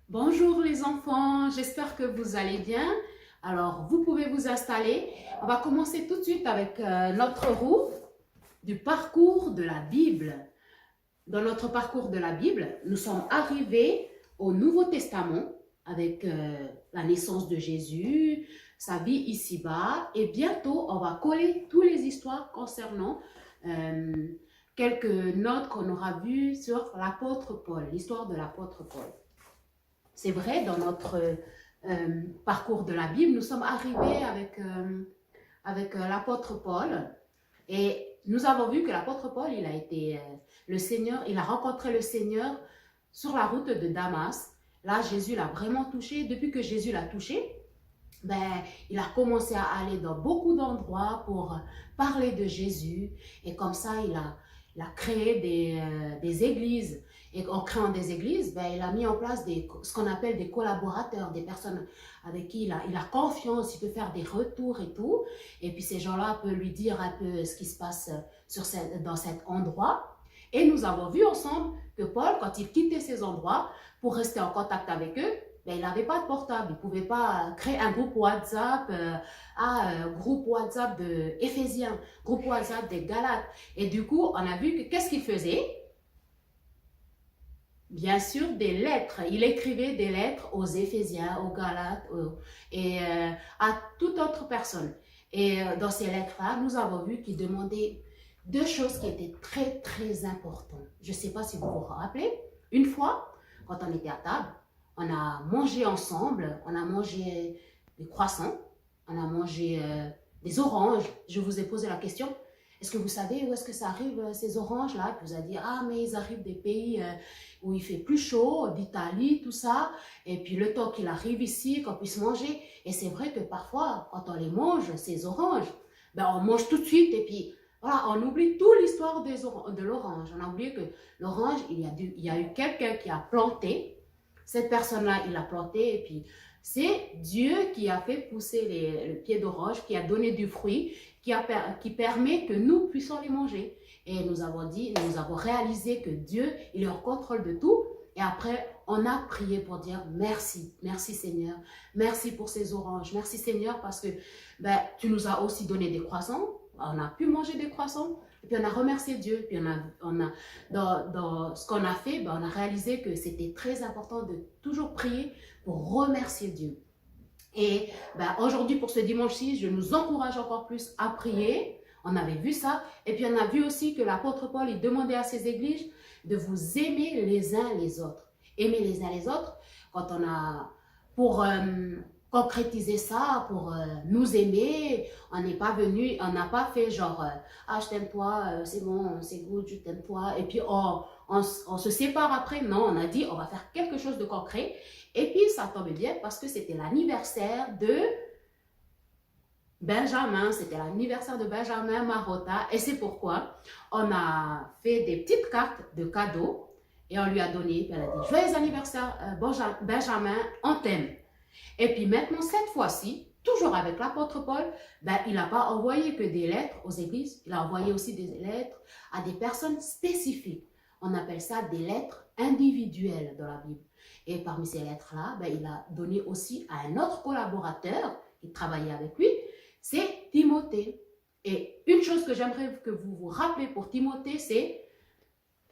Bonjour les enfants, j'espère que vous allez bien. Alors, vous pouvez vous installer. On va commencer tout de suite avec notre roue du parcours de la Bible. Dans notre parcours de la Bible, nous sommes arrivés au Nouveau Testament avec la naissance de Jésus, sa vie ici-bas. Et bientôt, on va coller toutes les histoires concernant euh, quelques notes qu'on aura vues sur l'apôtre Paul, l'histoire de l'apôtre Paul. C'est vrai, dans notre parcours de la Bible, nous sommes arrivés avec l'apôtre Paul et nous avons vu que l'apôtre Paul, il a été le Seigneur, il a rencontré le Seigneur sur la route de Damas. Là, Jésus l'a vraiment touché. Depuis que Jésus l'a touché, il a commencé à aller dans beaucoup d'endroits pour parler de Jésus. Et comme ça, il a créé des églises. Et en créant des églises, il a mis en place ce qu'on appelle des collaborateurs, des personnes avec qui il a confiance, il peut faire des retours et tout. Et puis ces gens-là peuvent lui dire un peu ce qui se passe dans cet endroit. Et nous avons vu ensemble que Paul, quand il quittait ces endroits pour rester en contact avec eux, il n'avait pas de portable, il ne pouvait pas créer un groupe WhatsApp, groupe WhatsApp de Éphésiens, groupe WhatsApp des Galates. Et du coup, on a vu que qu'est-ce qu'il faisait? Bien sûr, des lettres. Il écrivait des lettres aux Éphésiens, aux Galates et à toute autre personne. Et dans ces lettres-là, nous avons vu qu'il demandait deux choses qui étaient très, très importantes. Je ne sais pas si vous vous rappelez. Une fois, quand on était à table, on a mangé ensemble, on a mangé des croissants, on a mangé des oranges. Je vous ai posé la question, est-ce que vous savez où est-ce que ça arrive, ces oranges-là? Puis vous avez dit, ah, mais ils arrivent des pays où il fait plus chaud, d'Italie, tout ça. Et puis le temps qu'il arrive ici, qu'on puisse manger. Et c'est vrai que parfois, quand on les mange, ces oranges, on mange tout de suite et puis voilà, on oublie toute l'histoire de l'orange. On a oublié que l'orange, il y a eu quelqu'un qui a planté. Cette personne-là, il a planté et puis c'est Dieu qui a fait pousser le pied d'orange, qui a donné du fruit, qui permet que nous puissions les manger. Et nous avons réalisé que Dieu, il est en contrôle de tout. Et après, on a prié pour dire merci, merci Seigneur, merci pour ces oranges, merci Seigneur parce que tu nous as aussi donné des croissants, on a pu manger des croissants, et puis on a remercié Dieu, puis dans ce qu'on a fait, on a réalisé que c'était très important de toujours prier pour remercier Dieu. Et aujourd'hui, pour ce dimanche-ci, je nous encourage encore plus à prier. On avait vu ça. Et puis, on a vu aussi que l'apôtre Paul, il demandait à ses églises de vous aimer les uns les autres. Aimer les uns les autres, quand on a, pour concrétiser ça, pour nous aimer, on n'est pas venu, on n'a pas fait genre, ah, je t'aime toi, c'est bon, c'est good, je t'aime toi. Et puis, on se sépare après. Non, on a dit, on va faire quelque chose de concret. Et puis, ça tombe bien parce que c'était l'anniversaire de Benjamin. C'était l'anniversaire de Benjamin Marotta. Et c'est pourquoi on a fait des petites cartes de cadeaux et on lui a donné, elle a dit, joyeux anniversaire Benjamin, on t'aime. Et puis maintenant, cette fois-ci, toujours avec l'apôtre Paul, il n'a pas envoyé que des lettres aux églises, il a envoyé aussi des lettres à des personnes spécifiques. On appelle ça des lettres individuelles dans la Bible. Et parmi ces lettres-là, il a donné aussi à un autre collaborateur qui travaillait avec lui, c'est Timothée. Et une chose que j'aimerais que vous vous rappelez pour Timothée, c'est,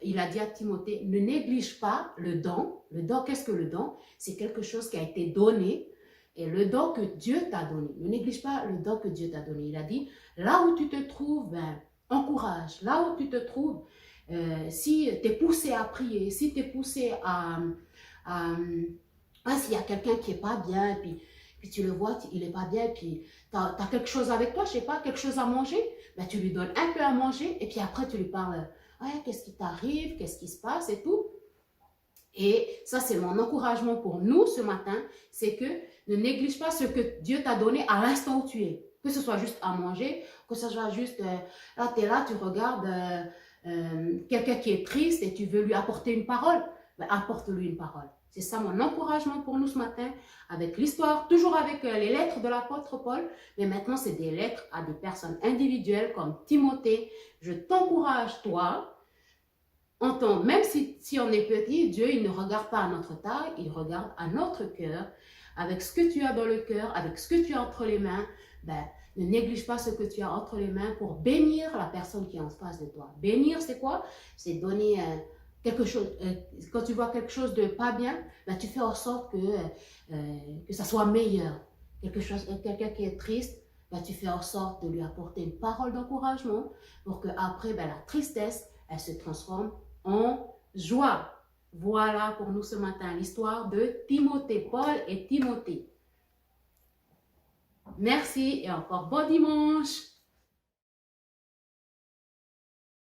il a dit à Timothée, ne néglige pas le don. Le don, qu'est-ce que le don? C'est quelque chose qui a été donné et le don que Dieu t'a donné. Ne néglige pas le don que Dieu t'a donné. Il a dit, là où tu te trouves, encourage. Là où tu te trouves, si tu es poussé à prier, si tu es poussé s'il y a quelqu'un qui n'est pas bien, puis tu le vois, il n'est pas bien, puis tu as quelque chose avec toi, je ne sais pas, quelque chose à manger, tu lui donnes un peu à manger, et puis après tu lui parles, ouais, qu'est-ce qui t'arrive, qu'est-ce qui se passe et tout. Et ça, c'est mon encouragement pour nous ce matin, c'est que ne néglige pas ce que Dieu t'a donné à l'instant où tu es. Que ce soit juste à manger, que ce soit juste, là, tu es là, tu regardes quelqu'un qui est triste et tu veux lui apporter une parole, apporte-lui une parole. C'est ça mon encouragement pour nous ce matin, avec l'histoire, toujours avec les lettres de l'apôtre Paul, mais maintenant c'est des lettres à des personnes individuelles comme Timothée. Je t'encourage, toi, même si on est petit, Dieu, il ne regarde pas à notre taille, il regarde à notre cœur, avec ce que tu as dans le cœur, avec ce que tu as entre les mains. Ben, ne néglige pas ce que tu as entre les mains pour bénir la personne qui est en face de toi. Bénir, c'est quoi? C'est donner quelque chose. Quand tu vois quelque chose de pas bien, ben, tu fais en sorte que ça soit meilleur. Quelqu'un qui est triste, ben, tu fais en sorte de lui apporter une parole d'encouragement pour qu'après, ben, la tristesse, elle se transforme en joie. Voilà pour nous ce matin l'histoire de Timothée, Paul et Timothée. Merci et encore bon dimanche.